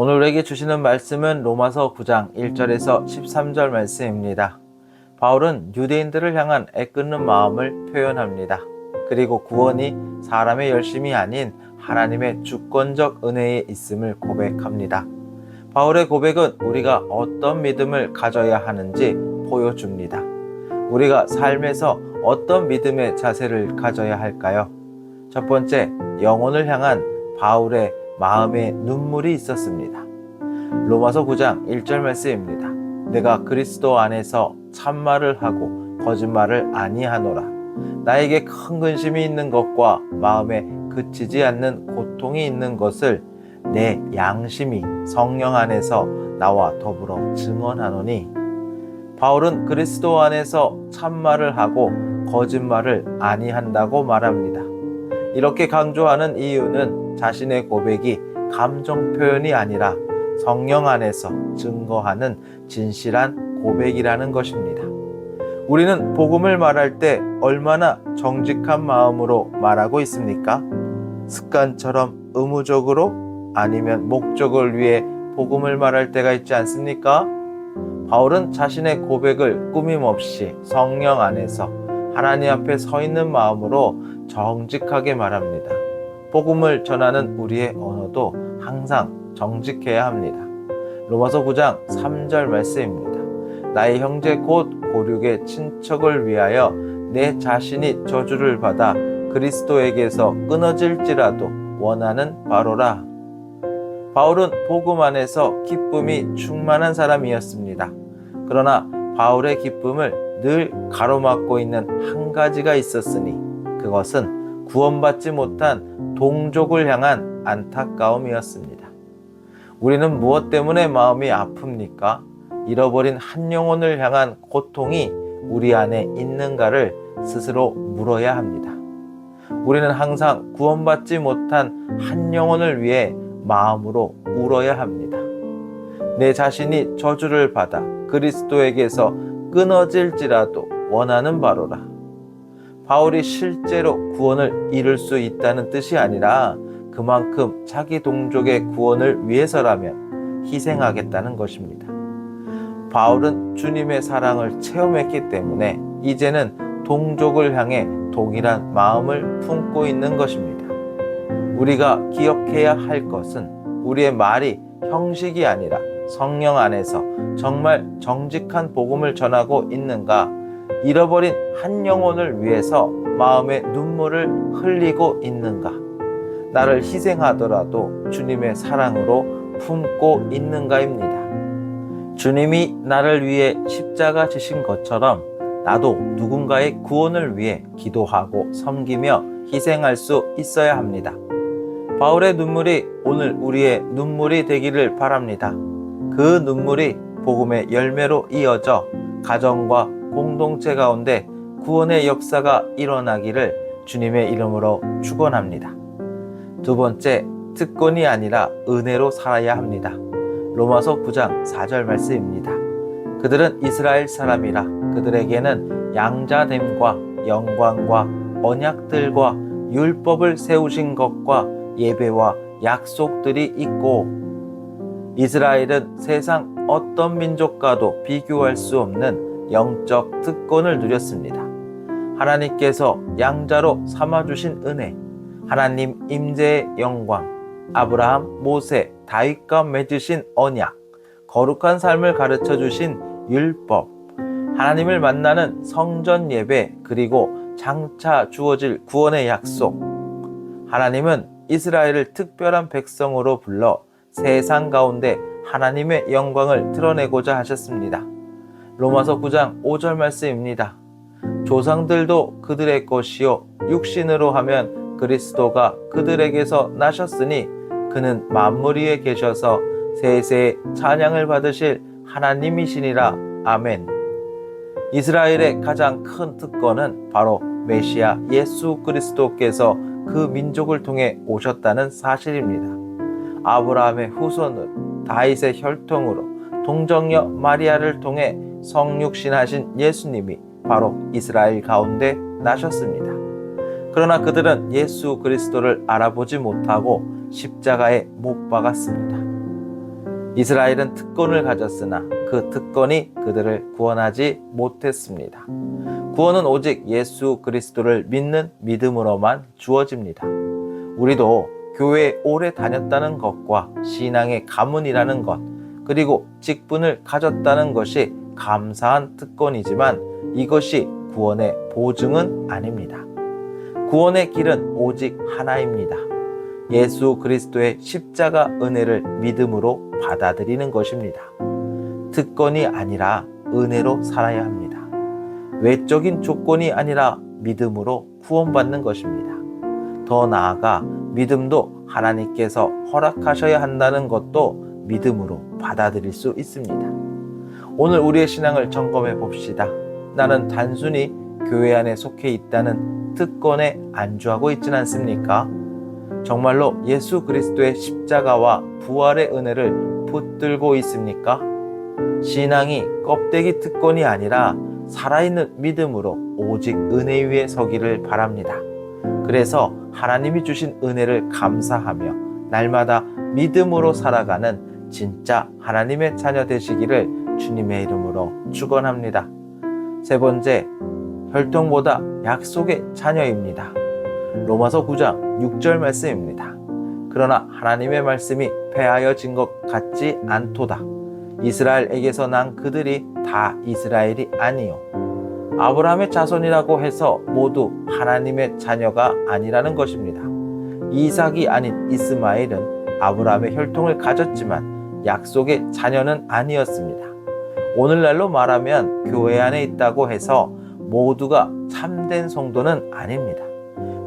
오늘 우리에게 주시는 말씀은 로마서 9장 1절에서 13절 말씀입니다. 바울은 유대인들을 향한 애끓는 마음을 표현합니다. 그리고 구원이 사람의 열심이 아닌 하나님의 주권적 은혜에 있음을 고백합니다. 바울의 고백은 우리가 어떤 믿음을 가져야 하는지 보여줍니다. 우리가 삶에서 어떤 믿음의 자세를 가져야 할까요? 첫 번째, 영혼을 향한 바울의 마음에 눈물이 있었습니다. 로마서 9장 1절 말씀입니다. 내가 그리스도 안에서 참말을 하고 거짓말을 아니하노라. 나에게 큰 근심이 있는 것과 마음에 그치지 않는 고통이 있는 것을 내 양심이 성령 안에서 나와 더불어 증언하노니. 바울은 그리스도 안에서 참말을 하고 거짓말을 아니한다고 말합니다. 이렇게 강조하는 이유는 자신의 고백이 감정 표현이 아니라 성령 안에서 증거하는 진실한 고백이라는 것입니다. 우리는 복음을 말할 때 얼마나 정직한 마음으로 말하고 있습니까? 습관처럼 의무적으로 아니면 목적을 위해 복음을 말할 때가 있지 않습니까? 바울은 자신의 고백을 꾸밈없이 성령 안에서 하나님 앞에 서 있는 마음으로 정직하게 말합니다. 복음을 전하는 우리의 언어도 항상 정직해야 합니다. 로마서 9장 3절 말씀입니다. 나의 형제 곧 고륙의 친척을 위하여 내 자신이 저주를 받아 그리스도에게서 끊어질지라도 원하는 바로라. 바울은 복음 안에서 기쁨이 충만한 사람이었습니다. 그러나 바울의 기쁨을 늘 가로막고 있는 한 가지가 있었으니 그것은 구원받지 못한 동족을 향한 안타까움이었습니다. 우리는 무엇 때문에 마음이 아픕니까? 잃어버린 한 영혼을 향한 고통이 우리 안에 있는가를 스스로 물어야 합니다. 우리는 항상 구원받지 못한 한 영혼을 위해 마음으로 울어야 합니다. 내 자신이 저주를 받아 그리스도에게서 끊어질지라도 원하는 바로라. 바울이 실제로 구원을 이룰 수 있다는 뜻이 아니라 그만큼 자기 동족의 구원을 위해서라면 희생하겠다는 것입니다. 바울은 주님의 사랑을 체험했기 때문에 이제는 동족을 향해 동일한 마음을 품고 있는 것입니다. 우리가 기억해야 할 것은 우리의 말이 형식이 아니라 성령 안에서 정말 정직한 복음을 전하고 있는가, 잃어버린 한 영혼을 위해서 마음의 눈물을 흘리고 있는가, 나를 희생하더라도 주님의 사랑으로 품고 있는가입니다. 주님이 나를 위해 십자가 지신 것처럼 나도 누군가의 구원을 위해 기도하고 섬기며 희생할 수 있어야 합니다. 바울의 눈물이 오늘 우리의 눈물이 되기를 바랍니다. 그 눈물이 복음의 열매로 이어져 가정과 공동체 가운데 구원의 역사가 일어나기를 주님의 이름으로 축원합니다. 두 번째, 특권이 아니라 은혜로 살아야 합니다. 로마서 9장 4절 말씀입니다. 그들은 이스라엘 사람이라 그들에게는 양자됨과 영광과 언약들과 율법을 세우신 것과 예배와 약속들이 있고, 이스라엘은 세상 어떤 민족과도 비교할 수 없는 영적 특권을 누렸습니다. 하나님께서 양자로 삼아주신 은혜, 하나님 임재의 영광, 아브라함, 모세, 다윗과 맺으신 언약, 거룩한 삶을 가르쳐 주신 율법, 하나님을 만나는 성전 예배, 그리고 장차 주어질 구원의 약속. 하나님은 이스라엘을 특별한 백성으로 불러 세상 가운데 하나님의 영광을 드러내고자 하셨습니다. 로마서 9장 5절 말씀입니다. 조상들도 그들의 것이요 육신으로 하면 그리스도가 그들에게서 나셨으니 그는 만물 위에 계셔서 세세의 찬양을 받으실 하나님이시니라. 아멘. 이스라엘의 가장 큰 특권은 바로 메시아 예수 그리스도께서 그 민족을 통해 오셨다는 사실입니다. 아브라함의 후손으로 다윗의 혈통으로 동정녀 마리아를 통해 성육신하신 예수님이 바로 이스라엘 가운데 나셨습니다. 그러나 그들은 예수 그리스도를 알아보지 못하고 십자가에 못 박았습니다. 이스라엘은 특권을 가졌으나 그 특권이 그들을 구원하지 못했습니다. 구원은 오직 예수 그리스도를 믿는 믿음으로만 주어집니다. 우리도 교회에 오래 다녔다는 것과 신앙의 가문이라는 것, 그리고 직분을 가졌다는 것이 감사한 특권이지만 이것이 구원의 보증은 아닙니다. 구원의 길은 오직 하나입니다. 예수 그리스도의 십자가 은혜를 믿음으로 받아들이는 것입니다. 특권이 아니라 은혜로 살아야 합니다. 외적인 조건이 아니라 믿음으로 구원받는 것입니다. 더 나아가 믿음도 하나님께서 허락하셔야 한다는 것도 믿음으로 받아들일 수 있습니다. 오늘 우리의 신앙을 점검해 봅시다. 나는 단순히 교회 안에 속해 있다는 특권에 안주하고 있지는 않습니까? 정말로 예수 그리스도의 십자가와 부활의 은혜를 붙들고 있습니까? 신앙이 껍데기 특권이 아니라 살아있는 믿음으로 오직 은혜 위에 서기를 바랍니다. 그래서 하나님이 주신 은혜를 감사하며 날마다 믿음으로 살아가는 진짜 하나님의 자녀 되시기를 주님의 이름으로 축원합니다. 세 번째, 혈통보다 약속의 자녀입니다. 로마서 9장 6절 말씀입니다. 그러나 하나님의 말씀이 폐하여진 것 같지 않도다. 이스라엘에게서 난 그들이 다 이스라엘이 아니요 아브라함의 자손이라고 해서 모두 하나님의 자녀가 아니라는 것입니다. 이삭이 아닌 이스마엘은 아브라함의 혈통을 가졌지만 약속의 자녀는 아니었습니다. 오늘날로 말하면 교회 안에 있다고 해서 모두가 참된 성도는 아닙니다.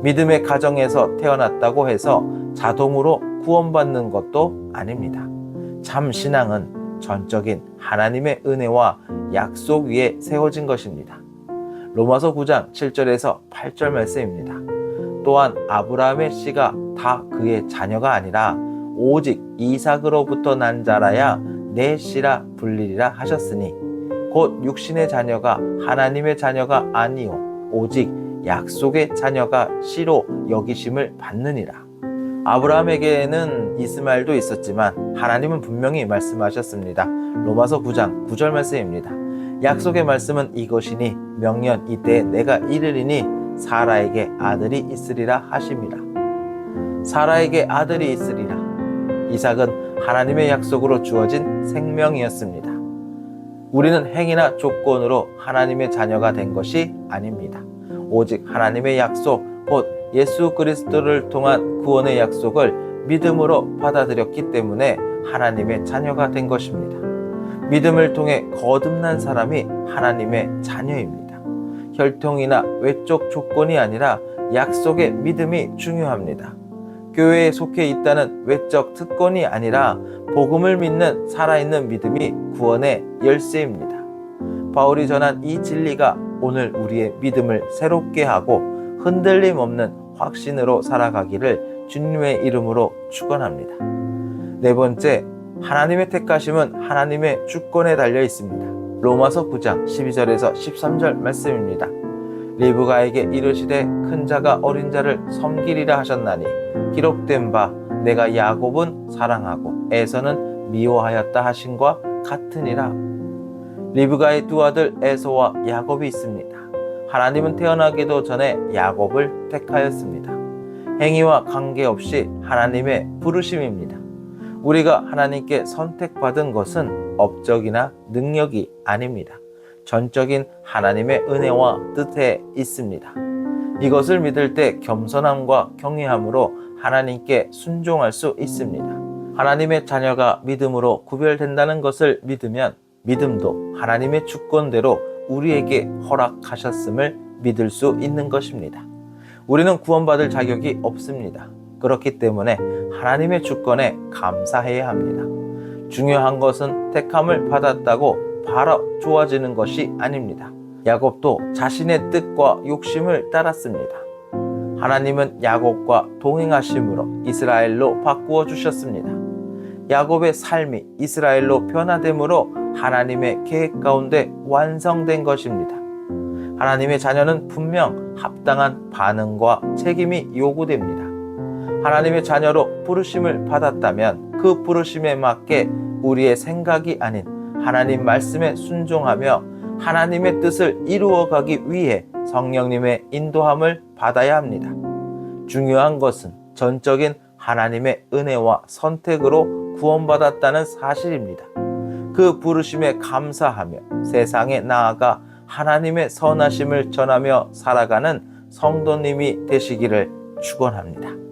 믿음의 가정에서 태어났다고 해서 자동으로 구원받는 것도 아닙니다. 참 신앙은 전적인 하나님의 은혜와 약속 위에 세워진 것입니다. 로마서 9장 7절에서 8절 말씀입니다. 또한 아브라함의 씨가 다 그의 자녀가 아니라 오직 이삭으로부터 난 자라야 내 씨라 불리리라 하셨으니 곧 육신의 자녀가 하나님의 자녀가 아니요 오직 약속의 자녀가 씨로 여기심을 받느니라. 아브라함에게는 이스마엘도 있었지만 하나님은 분명히 말씀하셨습니다. 로마서 9장 9절 말씀입니다. 약속의 말씀은 이것이니 명년 이때에 내가 이르리니 사라에게 아들이 있으리라 하심이라. 사라에게 아들이 있으리라. 이삭은 하나님의 약속으로 주어진 생명이었습니다. 우리는 행위나 조건으로 하나님의 자녀가 된 것이 아닙니다. 오직 하나님의 약속, 곧 예수 그리스도를 통한 구원의 약속을 믿음으로 받아들였기 때문에 하나님의 자녀가 된 것입니다. 믿음을 통해 거듭난 사람이 하나님의 자녀입니다. 혈통이나 외적 조건이 아니라 약속의 믿음이 중요합니다. 교회에 속해 있다는 외적 특권이 아니라 복음을 믿는 살아있는 믿음이 구원의 열쇠입니다. 바울이 전한 이 진리가 오늘 우리의 믿음을 새롭게 하고 흔들림 없는 확신으로 살아가기를 주님의 이름으로 축원합니다. 네 번째, 하나님의 택하심은 하나님의 주권에 달려 있습니다. 로마서 9장 12절에서 13절 말씀입니다. 리브가에게 이르시되 큰 자가 어린 자를 섬기리라 하셨나니 기록된 바 내가 야곱은 사랑하고 에서는 미워하였다 하신과 같으니라. 리브가의 두 아들 에서와 야곱이 있습니다. 하나님은 태어나기도 전에 야곱을 택하였습니다. 행위와 관계없이 하나님의 부르심입니다. 우리가 하나님께 선택받은 것은 업적이나 능력이 아닙니다. 전적인 하나님의 은혜와 뜻에 있습니다. 이것을 믿을 때 겸손함과 경외함으로 하나님께 순종할 수 있습니다. 하나님의 자녀가 믿음으로 구별된다는 것을 믿으면 믿음도 하나님의 주권대로 우리에게 허락하셨음을 믿을 수 있는 것입니다. 우리는 구원받을 자격이 없습니다. 그렇기 때문에 하나님의 주권에 감사해야 합니다. 중요한 것은 택함을 받았다고 바로 좋아지는 것이 아닙니다. 야곱도 자신의 뜻과 욕심을 따랐습니다. 하나님은 야곱과 동행하심으로 이스라엘로 바꾸어 주셨습니다. 야곱의 삶이 이스라엘로 변화됨으로 하나님의 계획 가운데 완성된 것입니다. 하나님의 자녀는 분명 합당한 반응과 책임이 요구됩니다. 하나님의 자녀로 부르심을 받았다면 그 부르심에 맞게 우리의 생각이 아닌 하나님 말씀에 순종하며 하나님의 뜻을 이루어가기 위해 성령님의 인도함을 받아야 합니다. 중요한 것은 전적인 하나님의 은혜와 선택으로 구원받았다는 사실입니다. 그 부르심에 감사하며 세상에 나아가 하나님의 선하심을 전하며 살아가는 성도님이 되시기를 축원합니다.